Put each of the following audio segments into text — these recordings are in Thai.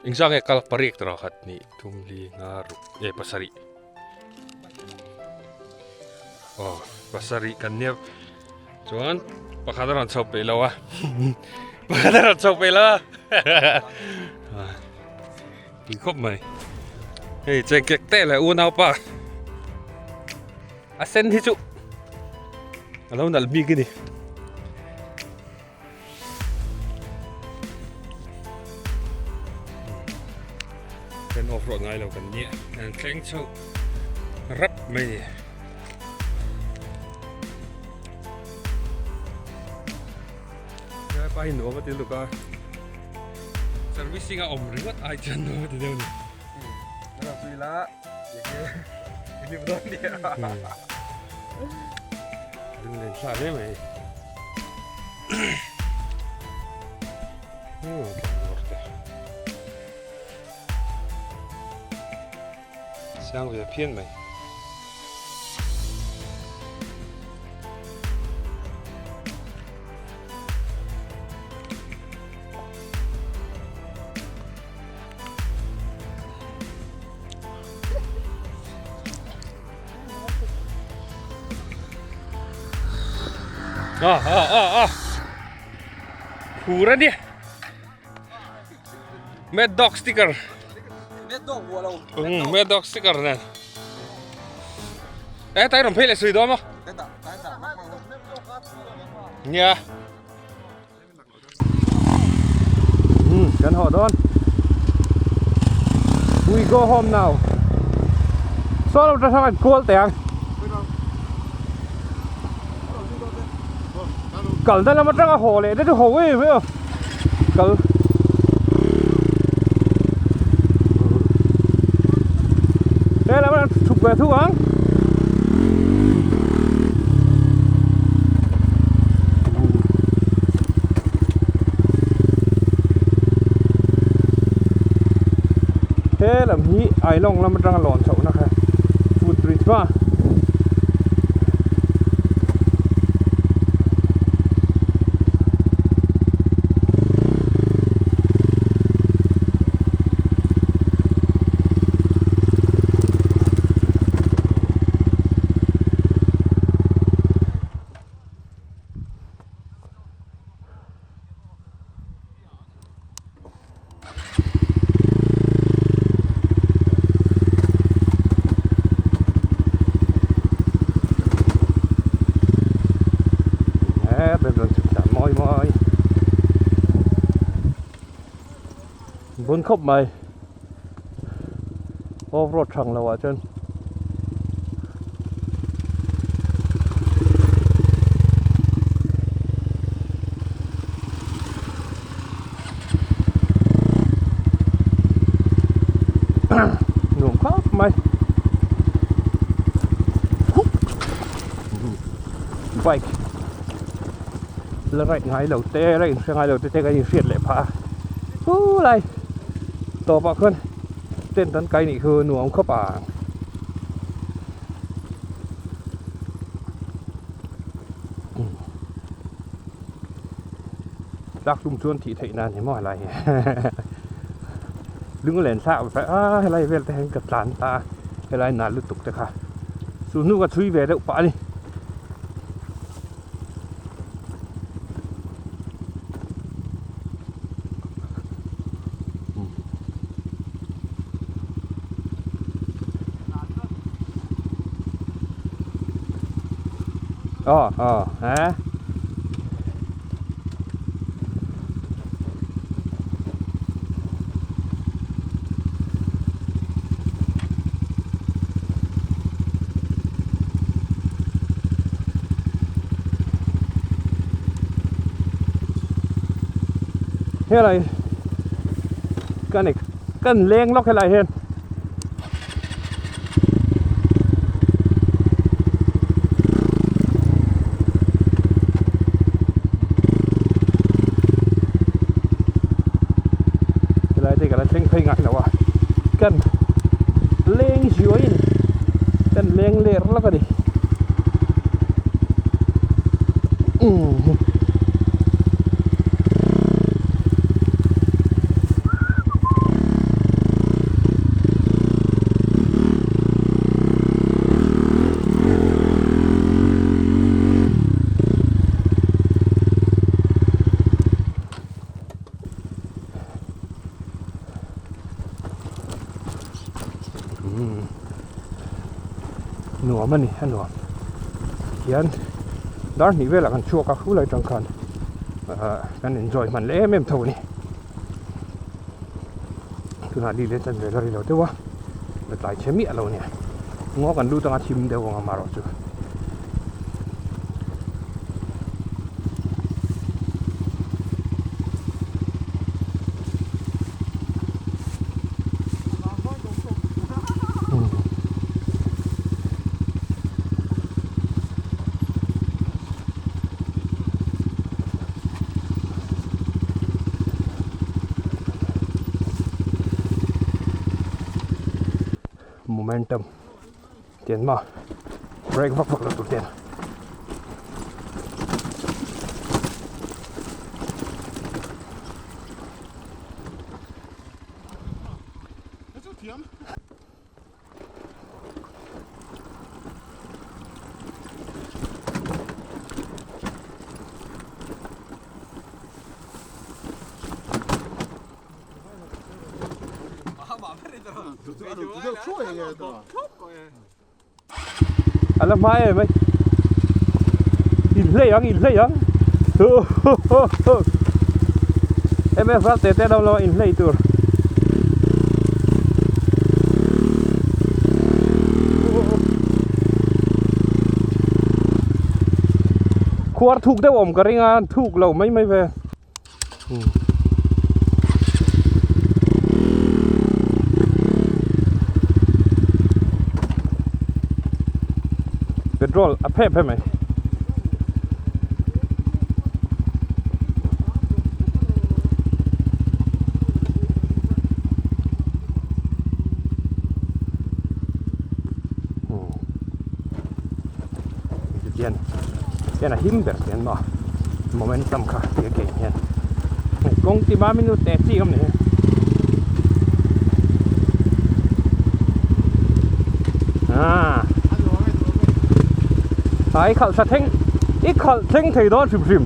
Insang kalak parik terakat ni tumli ngaruh pasari. Oh pasari kannya cuman pakadaran sampai lawa. Pakadaran sampai lawa. Ikut mai. Hei cekek teh lah unau pa. Asen hicu. Kalau nak lebih gini. Kan off-road ngay lâu kan nhẹ, keng sâu, rắp mày. Cái bay nữa mà tiêu được coi. Servicing ở ổng rất ai chân nữa thì đâu nè. Nó là suy lá, ini betul dia. Đừng lên xa thế mày. Sang về phiên mày. Kurang dia. Mad Dog sticker. Mad Dog walau. Mad Dog sticker nè. Tay đồng phê lại sủi đó mà. Nha. Cần họ đón. We go home now. Sao đâu ra sao anh cool tiếng. Cẩn thận là mất ra hồ này, đây hồ ấy phải không? Cẩn. Đây là mình chụp về thu hăng. Thế là mi ai long là mình đang lòn sầu nè kha. Food bridge mà. Bốn khúc mày off-road thằng là quả chân ngủ khóc mày bike là rạch ngay đầu tê rạch ngay đầu tê cái gì phiền lại phá nàyต่อปากขึ้นเต้นตันไกลนี่คือหนูเอาเข้าป่าดักลุ่มชวนที่ไทยนานเห็นมั้ยอะไรลึงก็แหลนซาไปอะไรเวลแต่กับหลานตาอะไรนานลุตุกแต่ค่ะสูนู้ก็ช่วยเวลป่านี่ฮะนี่อะไรกันอีกกันเลี้ยงล็อกอะไรเห็นกันเลี้ยงช่วยกันเลี้ยงเลี้ยงแล้วก็ดิ หนัวมันนี่ฮะหนัวเขียนด้านนี้เวลากันชัวกับผู้ไรจังคันกัน enjoy มันเล่เม่มเท่านี้คือหาดีเลยจังเลยเราแต่ว่าแต่ตายเชมีเราเนี่ยงอกันดูตั้งชิมเดียวกันมาเราจูmomentum เตียนมาเบรกพักๆแล้วตัวเตียนอะไรไม่ไหมอินเลยยังโอ้โหเอ็มเอฟฟัลเตะเราอินเลยตัวขวดถูกได้ผมกระงานถูกเราไม่ไปเป็นโรลอะเพ่ไหมเย็นนะหิมแบบเย็นบ่โมเมนตัมค่ะเก่งเย็นกงที่บ้านมินุเตะซี่ครับเนี่ยไอ้เขาสะเทงอีกเขาเทงไทยร้อนฟิม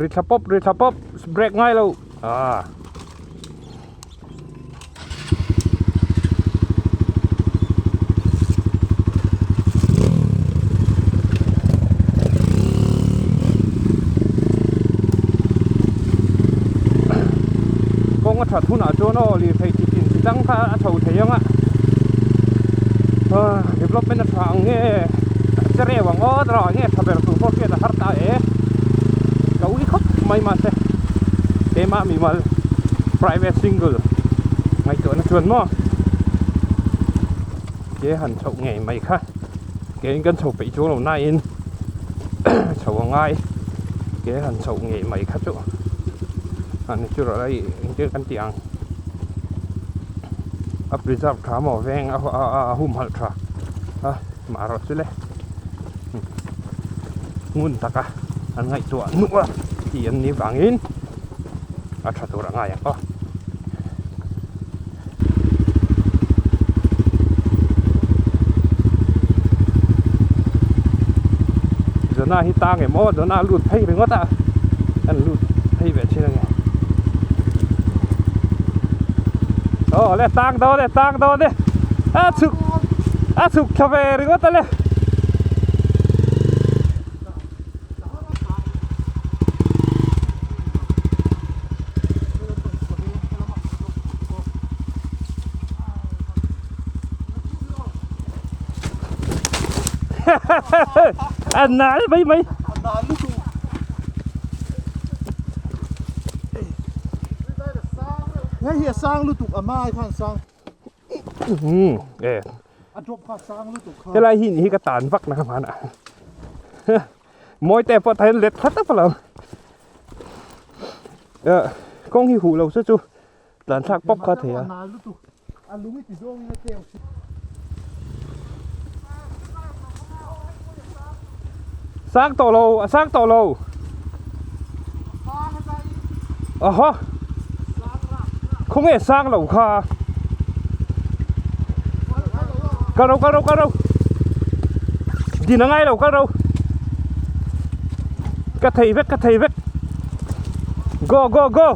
ริชาป๊อปเบรกง่ายแล้วถ้าทุนอาโจโน่รีไฟจิตินตั้งค่าเท่าเทียมอ่ะเดี๋ยวเราเป็นทางเงี้ยจะเรียกว่าง้อตลอดเงี้ยถ้าเป็นตัวพวกเกี่ยจะหัดตาเขาอีกครับไม่มาเซ่เต็มมีมา private single ไม่ตัวนั้นชวนมั้งเกี่ยหันเฉาไงไม่ค่ะเกี่ยกันเฉาไปโจเราหน้าอินเฉาง่ายเกี่ยหันเฉาไงไม่ค่ะจุอันนี้จุดอะไรเจอกันเตียงอัพรีซับขาหมอแวงหุ่มหัลทรามารถสิเลยงุนตะกะอันไงตัวนัวที่อันนี้บางอินอัตราตัวง่ายอย่างก็เดี๋ยวหน้าฮิตาไงโม่เดี๋ยวหน้าลุดให้ถึงก็ตาอันลุดให้แบบเช่นไงโอ้เล่ตั้งโดนเนี่ยสุกคาเฟ่หรือว่าอะไรอันนั้นไหมเฮียสร้างลูกตุกอาม่าข้างสร้างอันจบข้าสร้างลูกตุกข้าอะไรหินที่กระตานฟักนะครับมันมวยแต่พอไทยเล็ดพัดตั้งเปล่ากงหิหูเราซะจูหลานชักป๊อกคาเทียสร้างต่อเราอ๋อฮะคงเอ็ดสร้างเราค่ะก็เราดีนังไงเราก็เรากระเทยเวก go go go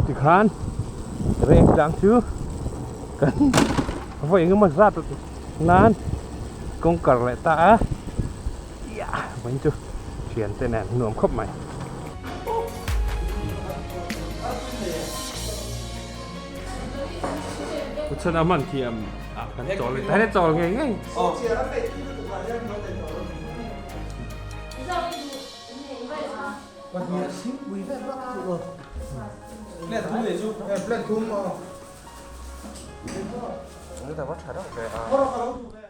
ที่คานเร่งดังชื่อกันเพราะอย่างนี้มันซาดนานกงกระไรตาอย่ามันจะเขียนแต่แน่นหน่วมครบไหมพุทธนามันเทียมกันจอเลยแต่ได้จอไงไง 근데 다 맞춰라. 그래. 아.